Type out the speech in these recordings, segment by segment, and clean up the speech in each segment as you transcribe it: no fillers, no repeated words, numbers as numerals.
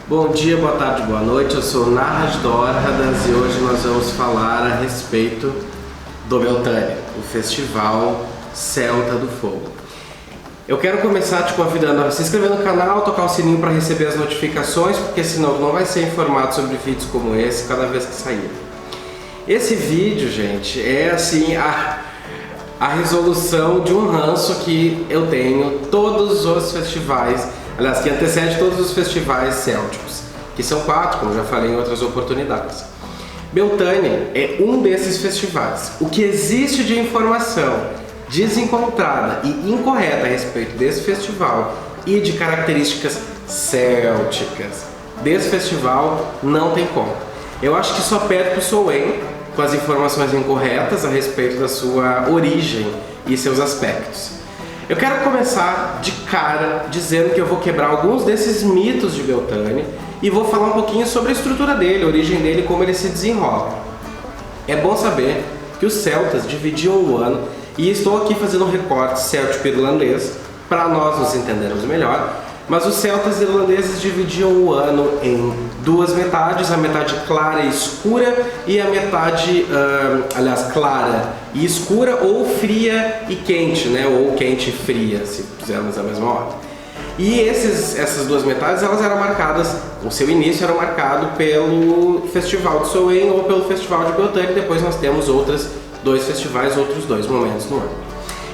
Bom dia, boa tarde, boa noite. Eu sou Narras Dórradas e hoje nós vamos falar a respeito do Beltane, o Festival Celta do Fogo. Eu quero começar te convidando a se inscrever no canal, tocar o sininho para receber as notificações, porque senão não vai ser informado sobre vídeos como esse cada vez que sair. Esse vídeo, gente, é assim a resolução de um ranço que eu tenho todos os festivais, aliás, que antecede todos os festivais célticos, que são 4, como já falei em outras oportunidades. Beltane é um desses festivais. O que existe de informação desencontrada e incorreta a respeito desse festival e de características célticas desse festival não tem como. Eu acho que só perde para o Samhain com as informações incorretas a respeito da sua origem e seus aspectos. Eu quero começar de cara dizendo que eu vou quebrar alguns desses mitos de Beltane e vou falar um pouquinho sobre a estrutura dele, a origem dele e como ele se desenrola. É bom saber que os celtas dividiam o ano, e estou aqui fazendo um recorte céltico-irlandês para nós nos entendermos melhor, mas os celtas irlandeses dividiam o ano em duas metades, a metade clara e escura e a metade, clara e escura, ou fria e quente, né? Ou quente e fria, se fizermos a mesma ordem. E essas duas metades, elas eram marcadas, o seu início era marcado pelo Festival de Samhain ou pelo Festival de Beltane, depois nós temos outros dois momentos no ano.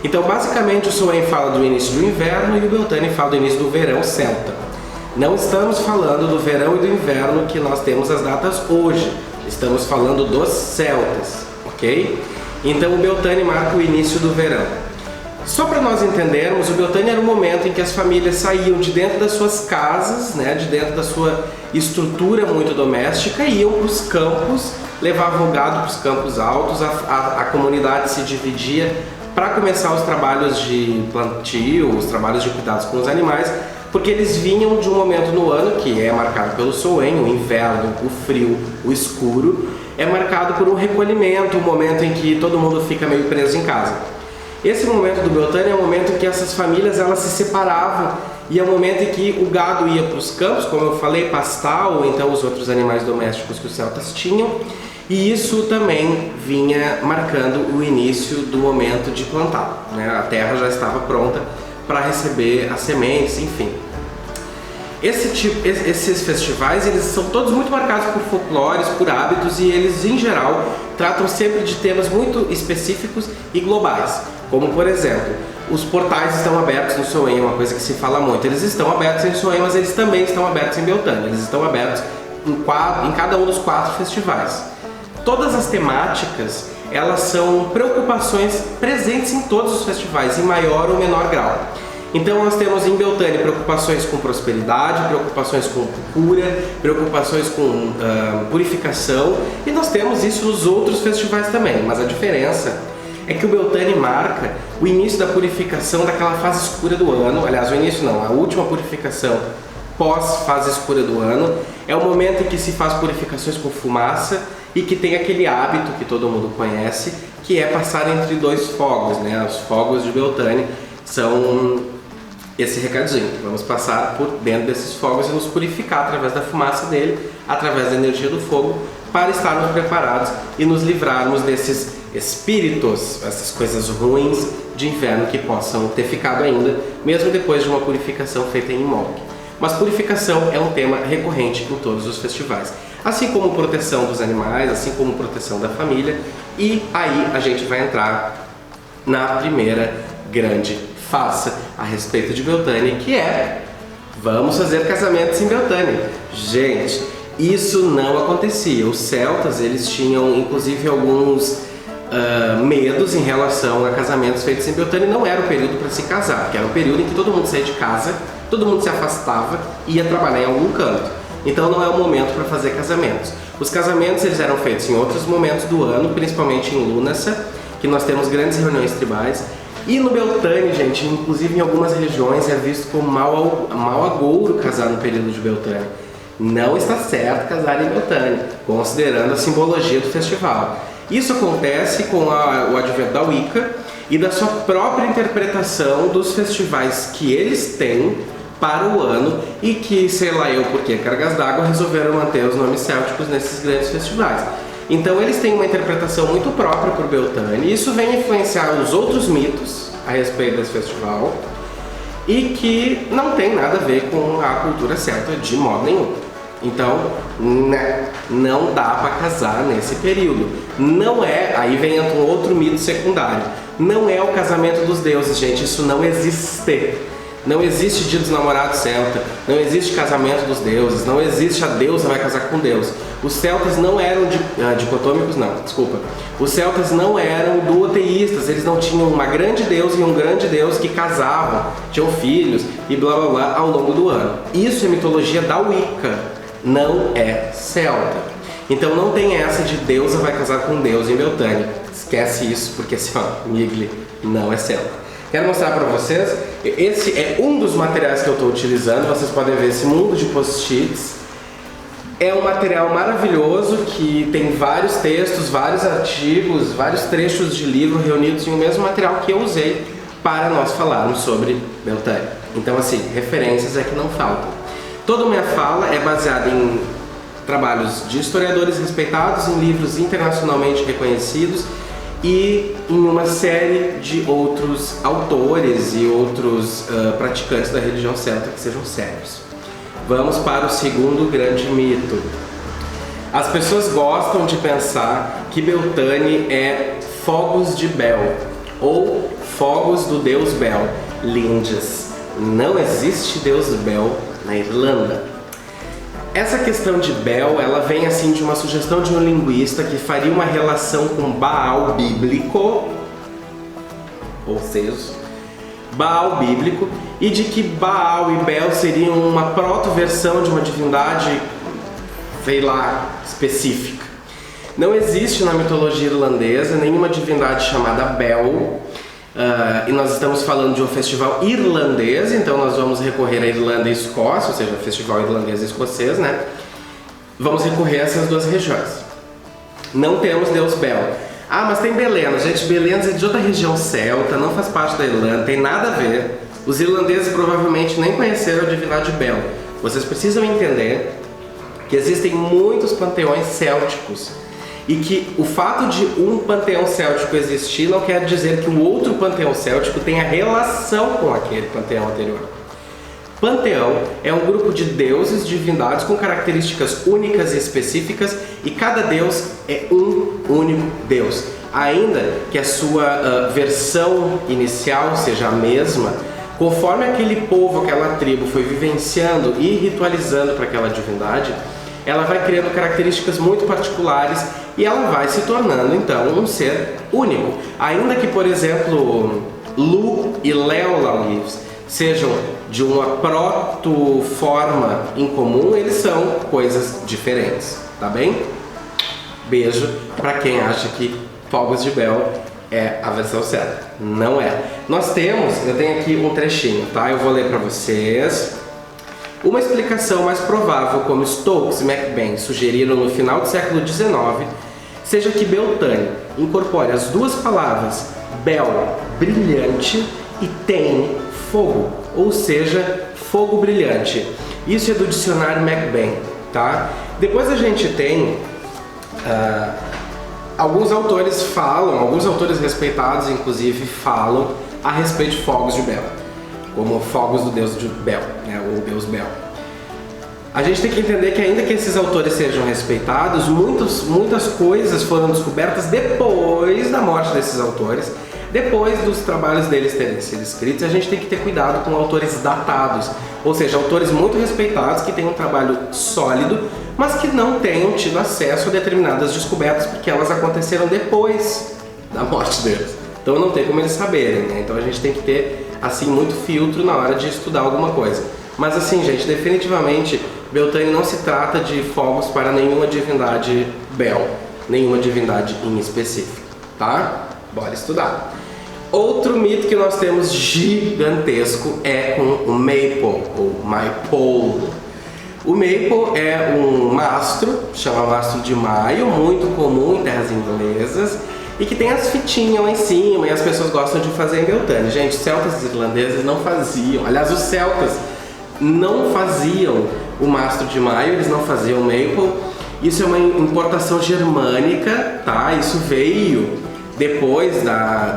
Então, basicamente, o Samhain fala do início do inverno e o Beltane fala do início do verão celta. Não estamos falando do verão e do inverno que nós temos as datas hoje. Estamos falando dos celtas, ok? Então, o Beltane marca o início do verão. Só para nós entendermos, o Beltane era o momento em que as famílias saíam de dentro das suas casas, né, de dentro da sua estrutura muito doméstica, e iam para os campos, levavam o gado para os campos altos, a comunidade se dividia para começar os trabalhos de plantio, os trabalhos de cuidados com os animais, porque eles vinham de um momento no ano que é marcado pelo Samhain, o inverno, o frio, o escuro, é marcado por um recolhimento, um momento em que todo mundo fica meio preso em casa. Esse momento do Beltane é o momento em que essas famílias elas se separavam, e é o momento em que o gado ia para os campos, como eu falei, pastar, ou então os outros animais domésticos que os celtas tinham, e isso também vinha marcando o início do momento de plantar, né? A terra já estava pronta para receber as sementes, enfim. Esses festivais, eles são todos muito marcados por folclores, por hábitos, e eles, em geral, tratam sempre de temas muito específicos e globais. Como, por exemplo, os portais estão abertos no Samhain, é uma coisa que se fala muito. Eles estão abertos em Samhain, mas eles também estão abertos em Beltane. Eles estão abertos em cada um dos 4 festivais. Todas as temáticas, elas são preocupações presentes em todos os festivais, em maior ou menor grau. Então nós temos em Beltane preocupações com prosperidade, preocupações com cura, preocupações com purificação, e nós temos isso nos outros festivais também, mas a diferença é que o Beltane marca o início da purificação daquela fase escura do ano. Aliás, o início não, a última purificação pós-fase escura do ano, é o momento em que se faz purificações com fumaça e que tem aquele hábito que todo mundo conhece, que é passar entre 2 fogos, né? Os fogos de Beltane são esse recadinho: vamos passar por dentro desses fogos e nos purificar através da fumaça dele, através da energia do fogo, para estarmos preparados e nos livrarmos desses espíritos, essas coisas ruins de inverno que possam ter ficado ainda, mesmo depois de uma purificação feita em Imbolc. Mas purificação é um tema recorrente em todos os festivais, assim como proteção dos animais, assim como proteção da família, e aí a gente vai entrar na primeira grande farsa a respeito de Beltane, que é: vamos fazer casamentos em Beltane. Gente, isso não acontecia. Os celtas, eles tinham inclusive alguns medos em relação a casamentos feitos em Beltane. Não era o período para se casar, porque era o período em que todo mundo saía de casa, todo mundo se afastava e ia trabalhar em algum canto. Então não é o momento para fazer casamentos. Os casamentos, eles eram feitos em outros momentos do ano, principalmente em Lunasa, que nós temos grandes reuniões tribais. E no Beltane, gente, inclusive em algumas regiões é visto como mau agouro casar no período de Beltane. Não está certo casar em Beltane, considerando a simbologia do festival. Isso acontece com o advento da Wicca e da sua própria interpretação dos festivais que eles têm para o ano e que, sei lá eu por que cargas d'água, resolveram manter os nomes célticos nesses grandes festivais. Então eles têm uma interpretação muito própria por Beltane e isso vem influenciar os outros mitos a respeito desse festival e que não tem nada a ver com a cultura celta de modo nenhum. Então, não dá para casar nesse período. Não é, aí vem um outro mito secundário. Não é o casamento dos deuses, gente, isso não existe. Não existe dia dos namorados celta, não existe casamento dos deuses, não existe a deusa vai casar com Deus. Os celtas não eram dicotômicos, não, desculpa. Os celtas não eram duoteístas, eles não tinham uma grande deusa e um grande deus que casavam, tinham filhos e blá blá blá ao longo do ano. Isso é mitologia da Wicca, não é celta. Então não tem essa de deusa vai casar com Deus em Beltane. Esquece isso, porque assim, ó, Migli não é celta. Quero mostrar para vocês, esse é um dos materiais que eu estou utilizando, vocês podem ver esse mundo de post-its. É um material maravilhoso que tem vários textos, vários artigos, vários trechos de livro reunidos em um mesmo material que eu usei para nós falarmos sobre Beltane. Então assim, referências é que não faltam. Toda a minha fala é baseada em trabalhos de historiadores respeitados, em livros internacionalmente reconhecidos e em uma série de outros autores e outros praticantes da religião celta que sejam sérios. Vamos para o segundo grande mito. As pessoas gostam de pensar que Beltane é fogos de Bel ou fogos do deus Bel, Lindes. Não existe deus Bel na Irlanda. Essa questão de Bel, ela vem assim de uma sugestão de um linguista que faria uma relação com Baal bíblico, ou seja, Baal bíblico, e de que Baal e Bel seriam uma proto-versão de uma divindade, sei lá, específica. Não existe na mitologia irlandesa nenhuma divindade chamada Bel, e nós estamos falando de um festival irlandês, então nós vamos recorrer à Irlanda e Escócia, ou seja, festival irlandês e escocês, né? Vamos recorrer a essas duas regiões. Não temos deus Bel. Ah, mas tem Belenos. Gente, Belenos é de outra região celta, não faz parte da Irlanda, tem nada a ver. Os irlandeses provavelmente nem conheceram a divindade Bel. Vocês precisam entender que existem muitos panteões célticos e que o fato de um panteão céltico existir não quer dizer que o outro panteão céltico tenha relação com aquele panteão anterior. Panteão é um grupo de deuses, divindades com características únicas e específicas e cada deus é um único deus. Ainda que a sua versão inicial seja a mesma, conforme aquele povo, aquela tribo foi vivenciando e ritualizando para aquela divindade, ela vai criando características muito particulares e ela vai se tornando então um ser único. Ainda que, por exemplo, Lu e Leolaliv sejam de uma proto-forma em comum, eles são coisas diferentes, tá bem? Beijo para quem acha que Fogos de Bel é a versão certa. Não é. Eu tenho aqui um trechinho, tá? Eu vou ler para vocês. Uma explicação mais provável, como Stokes e MacBain sugeriram no final do século XIX, seja que Beltane incorpore as duas palavras Bel, brilhante, e Tane, fogo, ou seja, fogo brilhante. Isso é do dicionário MacBain, tá? Depois a gente tem alguns autores respeitados, inclusive, falam a respeito de fogos de Bel, como fogos do deus de Bel, né, o deus Bel. A gente tem que entender que ainda que esses autores sejam respeitados, muitas coisas foram descobertas depois da morte desses autores, depois dos trabalhos deles terem sido escritos. A gente tem que ter cuidado com autores datados, ou seja, autores muito respeitados que têm um trabalho sólido, mas que não tenham tido acesso a determinadas descobertas porque elas aconteceram depois da morte deles. Então não tem como eles saberem, né? Então a gente tem que ter assim muito filtro na hora de estudar alguma coisa. Mas assim, gente, definitivamente Beltane não se trata de fogos para nenhuma divindade Bel, nenhuma divindade em específico, tá? Bora estudar. Outro mito que nós temos gigantesco é com o Maypole, ou Maypole. O Maypole é um mastro, chama mastro de maio, muito comum em terras inglesas, e que tem as fitinhas lá em cima, e as pessoas gostam de fazer em Beltane. Gente, celtas e irlandeses não faziam. Aliás, os celtas não faziam o mastro de maio, eles não faziam maple. Isso é uma importação germânica, tá? Isso veio depois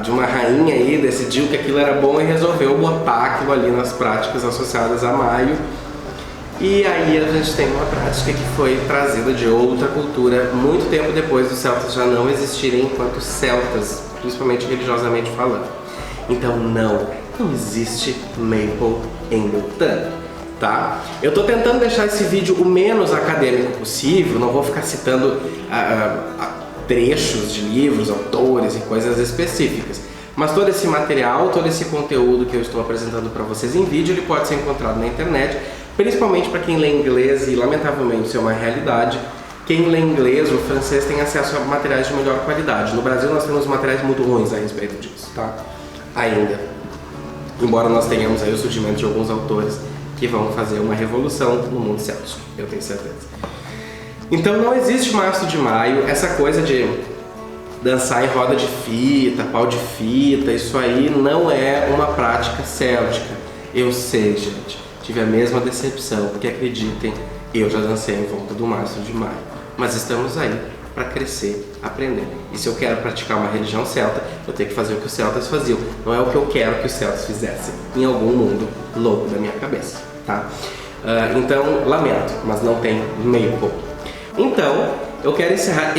de uma rainha aí, decidiu que aquilo era bom e resolveu botar aquilo ali nas práticas associadas a maio. E aí a gente tem uma prática que foi trazida de outra cultura muito tempo depois dos celtas já não existirem enquanto celtas, principalmente religiosamente falando. Então não existe maple em Beltane, tá? Eu tô tentando deixar esse vídeo o menos acadêmico possível, não vou ficar citando trechos de livros, autores e coisas específicas. Mas todo esse material, todo esse conteúdo que eu estou apresentando para vocês em vídeo, ele pode ser encontrado na internet, principalmente para quem lê inglês, e lamentavelmente isso é uma realidade. Quem lê inglês ou francês tem acesso a materiais de melhor qualidade. No Brasil nós temos materiais muito ruins a respeito disso, tá? Ainda. Embora nós tenhamos aí o surgimento de alguns autores que vão fazer uma revolução no mundo céltico, eu tenho certeza. Então não existe mastro de maio, essa coisa de dançar em roda de fita, pau de fita, isso aí não é uma prática céltica. Eu sei, gente, tive a mesma decepção, porque acreditem, eu já dancei em volta do mastro de maio. Mas estamos aí para crescer, aprender. E se eu quero praticar uma religião celta, eu tenho que fazer o que os celtas faziam. Não é o que eu quero que os celtas fizessem, em algum mundo louco da minha cabeça, tá? Então, lamento, mas não tem maple. Então, eu quero encerrar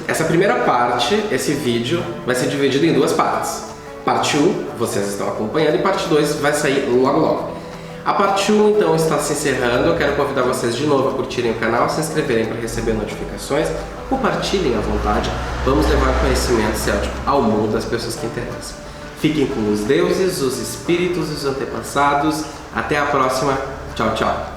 essa primeira parte, esse vídeo vai ser dividido em duas partes. Parte 1, vocês estão acompanhando, e parte 2 vai sair logo logo. A parte 1 então está se encerrando, eu quero convidar vocês de novo a curtirem o canal, se inscreverem para receber notificações, compartilhem à vontade, vamos levar conhecimento céltico ao mundo das pessoas que interessam. Fiquem com os deuses, os espíritos e os antepassados, até a próxima, tchau, tchau!